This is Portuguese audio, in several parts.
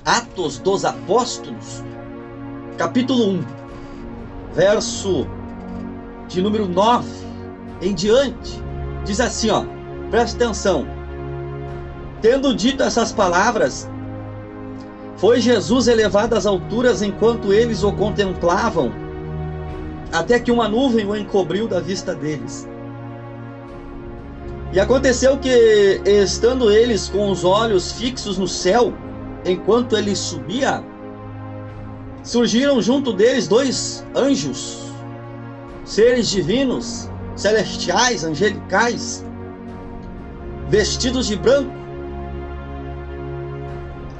Atos dos Apóstolos, capítulo 1, verso de número 9 em diante, diz assim, presta atenção. Tendo dito essas palavras, foi Jesus elevado às alturas enquanto eles o contemplavam, até que uma nuvem o encobriu da vista deles. E aconteceu que, estando eles com os olhos fixos no céu, enquanto ele subia, surgiram junto deles dois anjos, seres divinos, celestiais, angelicais, vestidos de branco,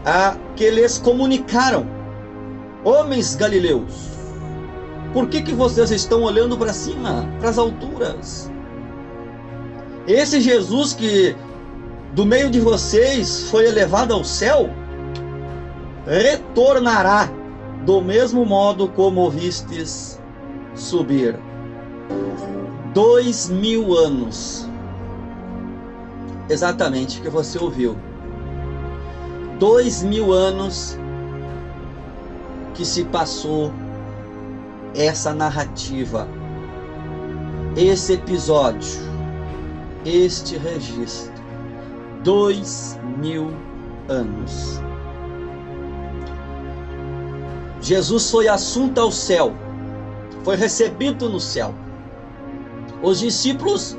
a que lhes comunicaram: homens galileus, por que vocês estão olhando para cima, para as alturas? Esse Jesus que do meio de vocês foi elevado ao céu, retornará do mesmo modo como o vistes subir. 2000 anos, exatamente o que você ouviu. 2000 anos que se passou essa narrativa, esse episódio, este registro. 2000 anos. Jesus foi assunto ao céu, foi recebido no céu. Os discípulos,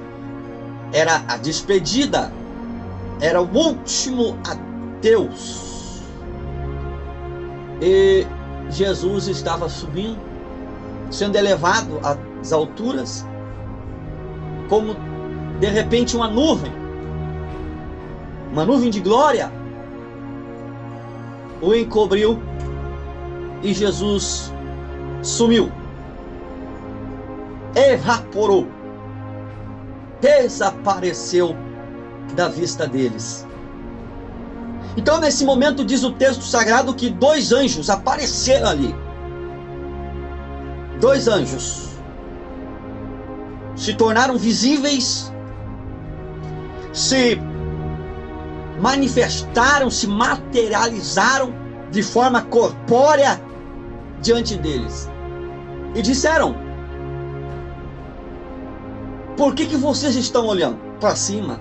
era a despedida, era o último adeus. E Jesus estava subindo, sendo elevado às alturas, como de repente uma nuvem de glória o encobriu e Jesus sumiu, evaporou, desapareceu da vista deles. Então, nesse momento, diz o texto sagrado que dois anjos apareceram ali. Dois anjos se tornaram visíveis, se manifestaram, se materializaram de forma corpórea diante deles e disseram: por que vocês estão olhando para cima?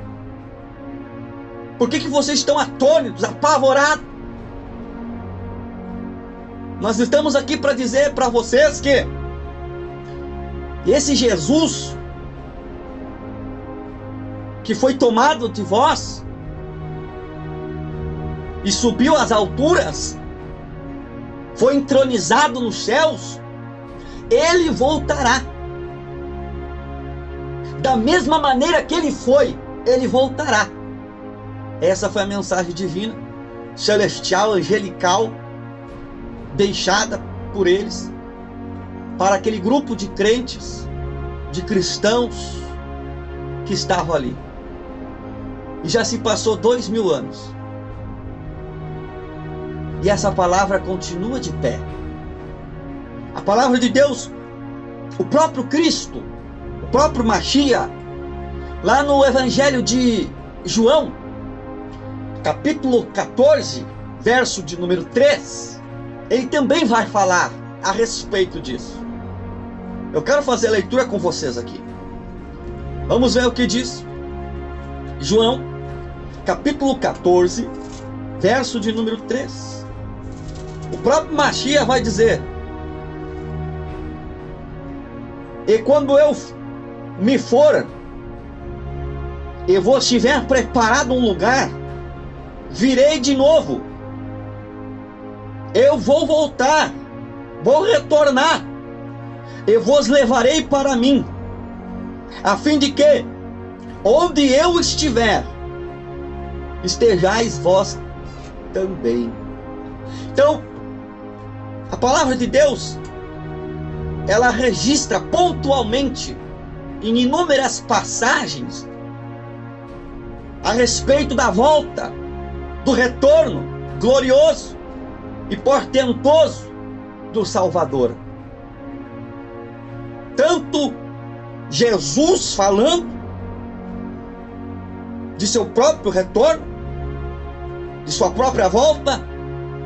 Por que vocês estão atônitos, apavorados? Nós estamos aqui para dizer para vocês que esse Jesus que foi tomado de vós e subiu às alturas, foi entronizado nos céus, ele voltará. Da mesma maneira que ele foi, ele voltará. Essa foi a mensagem divina, celestial, angelical, deixada por eles, para aquele grupo de crentes, de cristãos, que estavam ali. E já se passou 2000 anos. E essa palavra continua de pé. A palavra de Deus, o próprio Cristo, o próprio Machia, lá no Evangelho de João, capítulo 14, verso de número 3, ele também vai falar a respeito disso. Eu quero fazer a leitura com vocês aqui. Vamos ver o que diz João, capítulo 14, verso de número 3. O próprio Machia vai dizer: e quando eu me for e vos tiver preparado um lugar, virei de novo. Eu vou voltar, vou retornar, e vos levarei para mim, a fim de que, onde eu estiver, estejais vós também. Então, a palavra de Deus, ela registra pontualmente, em inúmeras passagens, a respeito da volta, do retorno glorioso e portentoso do Salvador. Tanto Jesus falando de seu próprio retorno, de sua própria volta,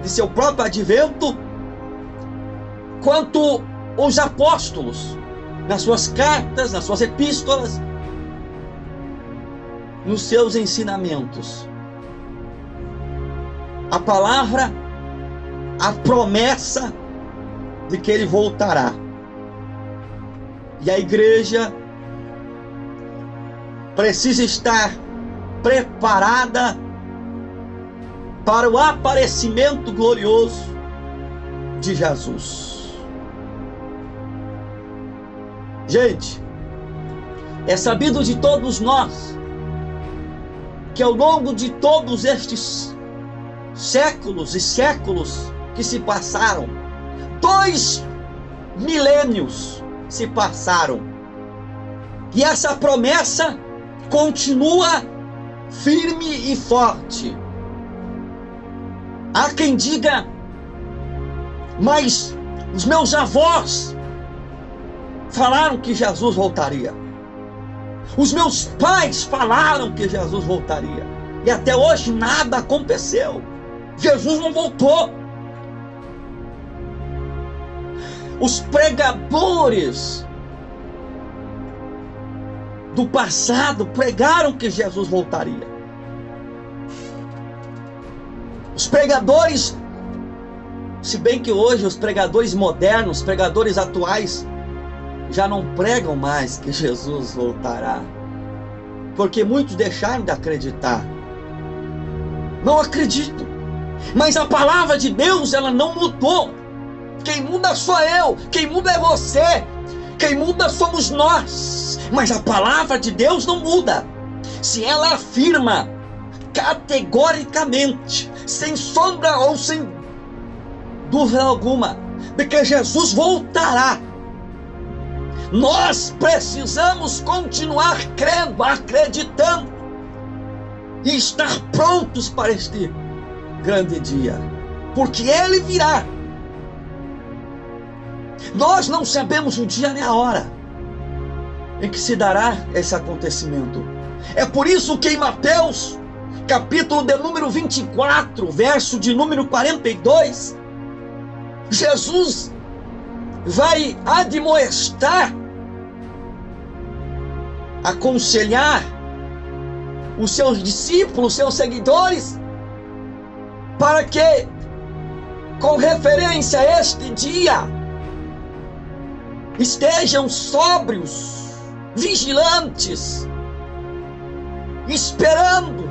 de seu próprio advento, quanto os apóstolos, nas suas cartas, nas suas epístolas, nos seus ensinamentos. A palavra, a promessa de que ele voltará. E a igreja precisa estar preparada para o aparecimento glorioso de Jesus. Gente, é sabido de todos nós que ao longo de todos estes séculos e séculos que se passaram, 2 milênios se passaram, e essa promessa continua firme e forte. Há quem diga, mas os meus avós falaram que Jesus voltaria. Os meus pais falaram que Jesus voltaria. E até hoje nada aconteceu. Jesus não voltou. Os pregadores do passado pregaram que Jesus voltaria. Os pregadores, se bem que hoje os pregadores modernos, pregadores atuais, já não pregam mais que Jesus voltará, porque muitos deixaram de acreditar. Não acredito. Mas a palavra de Deus, ela não mudou. Quem muda sou eu, quem muda é você, quem muda somos nós. Mas a palavra de Deus não muda. Se ela afirma categoricamente, sem sombra ou sem dúvida alguma, de que Jesus voltará, nós precisamos continuar crendo, acreditando e estar prontos para este grande dia, porque ele virá. Nós não sabemos o dia nem a hora em que se dará esse acontecimento. É por isso que em Mateus, capítulo de número 24, verso de número 42, Jesus vai admoestar, aconselhar os seus discípulos, seus seguidores, para que, com referência a este dia, estejam sóbrios, vigilantes, esperando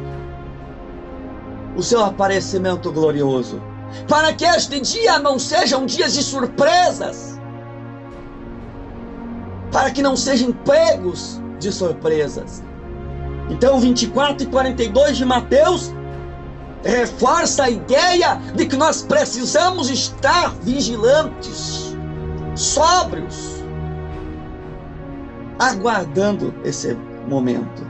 o seu aparecimento glorioso, para que este dia não sejam dias de surpresas, para que não sejam pegos de surpresas. Então 24 e 42 de Mateus reforça a ideia de que nós precisamos estar vigilantes, sóbrios, aguardando esse momento.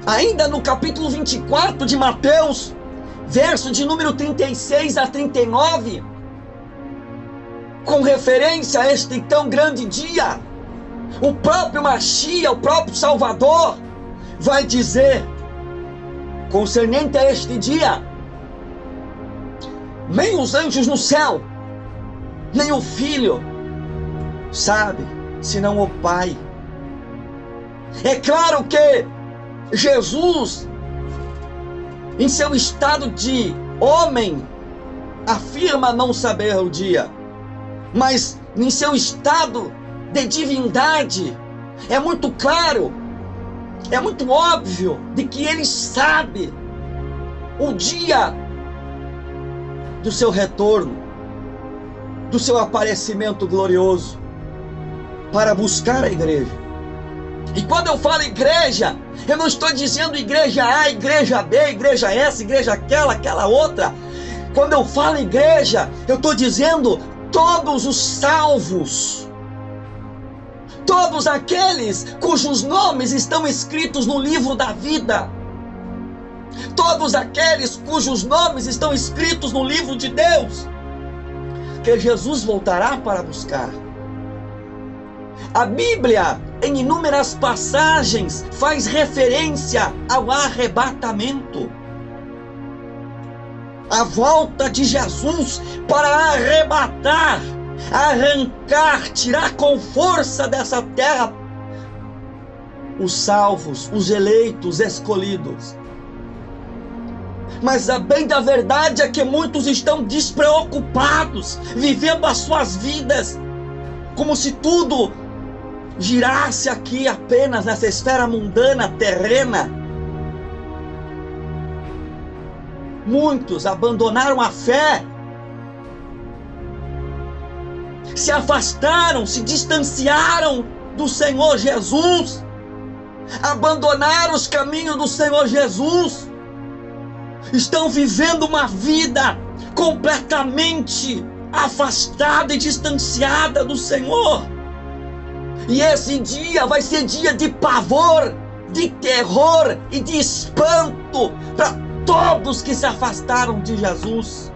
Ainda no capítulo 24 de Mateus, verso de número 36 a 39, com referência a este tão grande dia, o próprio Machia, o próprio Salvador, vai dizer, concernente a este dia: nem os anjos no céu, nem o Filho sabe, senão o Pai. É claro que Jesus, em seu estado de homem, afirma não saber o dia, mas em seu estado de divindade, é muito claro, é muito óbvio de que ele sabe o dia do seu retorno, do seu aparecimento glorioso, para buscar a igreja. E quando eu falo igreja, eu não estou dizendo igreja A, igreja B, igreja essa, igreja aquela outra. Quando eu falo igreja, eu estou dizendo todos os salvos, todos aqueles cujos nomes estão escritos no livro da vida, todos aqueles cujos nomes estão escritos no livro de Deus, que Jesus voltará para buscar. A Bíblia, em inúmeras passagens, faz referência ao arrebatamento. a volta de Jesus para arrebatar, arrancar, tirar com força dessa terra os salvos, os eleitos, os escolhidos. Mas a bem da verdade é que muitos estão despreocupados, vivendo as suas vidas como se tudo girasse aqui apenas nessa esfera mundana, terrena. Muitos abandonaram a fé, se afastaram, se distanciaram do Senhor Jesus, abandonaram os caminhos do Senhor Jesus, estão vivendo uma vida completamente afastada e distanciada do Senhor. E esse dia vai ser dia de pavor, de terror e de espanto para todos que se afastaram de Jesus,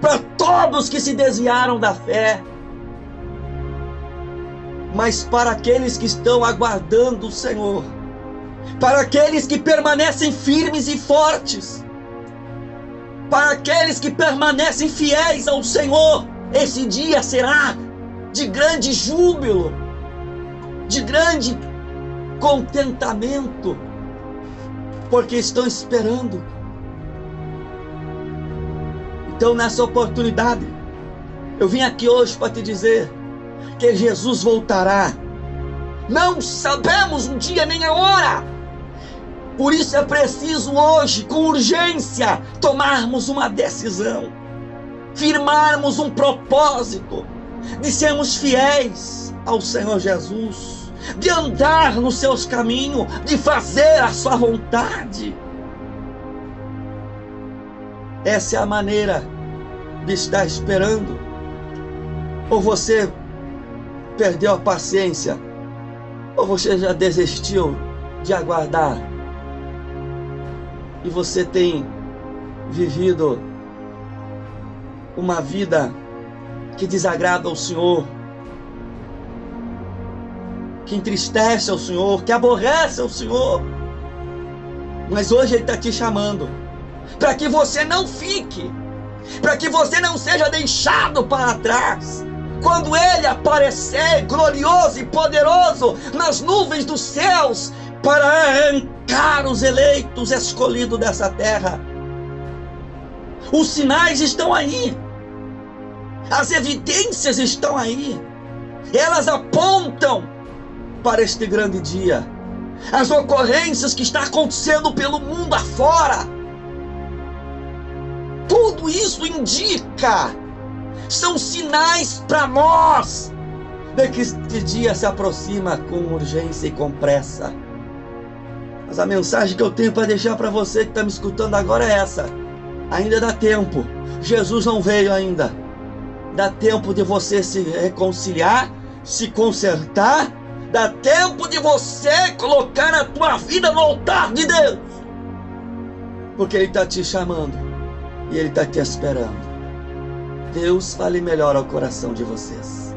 para todos que se desviaram da fé. Mas para aqueles que estão aguardando o Senhor, para aqueles que permanecem firmes e fortes, para aqueles que permanecem fiéis ao Senhor, esse dia será de grande júbilo, de grande contentamento, porque estão esperando. Então, nessa oportunidade, eu vim aqui hoje para te dizer que Jesus voltará. Não sabemos o dia nem a hora. Por isso é preciso hoje, com urgência, tomarmos uma decisão, firmarmos um propósito, de sermos fiéis ao Senhor Jesus, de andar nos seus caminhos, de fazer a sua vontade. Essa é a maneira de estar esperando. Ou você perdeu a paciência, ou você já desistiu de aguardar, e você tem vivido uma vida que desagrada ao Senhor, que entristece ao Senhor, que aborrece ao Senhor. Mas hoje Ele está te chamando para que você não fique, para que você não seja deixado para trás. Quando Ele aparecer glorioso e poderoso nas nuvens dos céus, para arrancar os eleitos escolhidos dessa terra. Os sinais estão aí, as evidências estão aí, elas apontam para este grande dia. As ocorrências que estão acontecendo pelo mundo afora, tudo isso indica, são sinais para nós de que este dia se aproxima com urgência e com pressa. Mas a mensagem que eu tenho para deixar para você que está me escutando agora é essa: ainda dá tempo, Jesus não veio ainda. Dá tempo de você se reconciliar, se consertar, dá tempo de você colocar a tua vida no altar de Deus, porque Ele está te chamando e Ele está te esperando. Deus fale melhor ao coração de vocês.